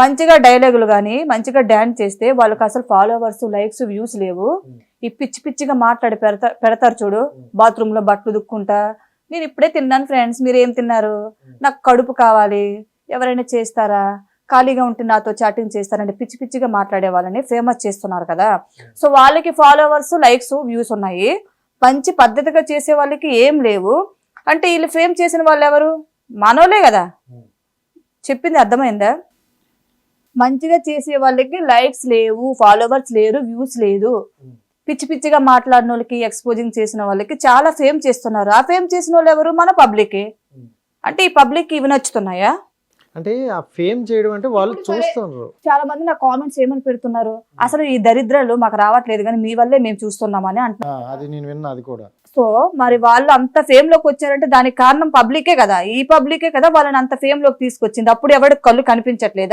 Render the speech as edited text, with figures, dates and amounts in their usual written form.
మంచిగా డైలాగులు కానీ మంచిగా డాన్స్ చేస్తే వాళ్ళకి అసలు ఫాలోవర్స్ లైక్స్ వ్యూస్ లేవు. ఈ పిచ్చి పిచ్చిగా మాట్లాడి పెడతారు చూడు, బాత్రూమ్ లో బట్టలు దుక్కుంటా, నేను ఇప్పుడే తిన్నాను ఫ్రెండ్స్, మీరు ఏం తిన్నారు, నాకు కడుపు కావాలి, ఎవరైనా చేస్తారా, ఖాళీగా ఉంటే నాతో చాటింగ్ చేస్తారంటే పిచ్చి పిచ్చిగా మాట్లాడే వాళ్ళని ఫేమస్ చేస్తున్నారు కదా. సో వాళ్ళకి ఫాలోవర్స్ లైక్స్ వ్యూస్ ఉన్నాయి, మంచి పద్ధతిగా చేసే వాళ్ళకి ఏం లేవు. అంటే వీళ్ళు ఫేమ్ చేసిన వాళ్ళు ఎవరు? మనోలే కదా. చెప్పింది అర్థమైందా? మంచిగా చేసే వాళ్ళకి లైక్స్ లేవు, ఫాలోవర్స్ లేరు, వ్యూస్ లేదు. పిచ్చి పిచ్చిగా మాట్లాడిన వాళ్ళకి, ఎక్స్పోజింగ్ చేసిన వాళ్ళకి చాలా ఫేమ్ చేస్తున్నారు. ఆ ఫేమ్ చేసిన వాళ్ళు ఎవరు? మన పబ్లికే. అంటే ఈ పబ్లిక్ ఇవి నచ్చుతున్నాయా? అంటే ఆ ఫేమ్ చేయడం అంటే వాళ్ళు చూస్తున్నారు. చాలా మంది నా కామెంట్స్ ఏమని పెడుతున్నారు, అసలు ఈ దరిద్రాలు మాకు రావట్లేదు కానీ మీ వల్లే మేము చూస్తున్నామని అంటున్నారు. అది నేను విన్నా, అది కూడా. సో మరి వాళ్ళు అంత ఫేమ్ లోకి వచ్చారంటే దానికి కారణం పబ్లికే కదా. ఈ పబ్లికే కదా వాళ్ళని అంత ఫేమ్ లోకి తీసుకొచ్చింది. అప్పుడు ఎవరికి కళ్ళు కనిపించట్లేదా?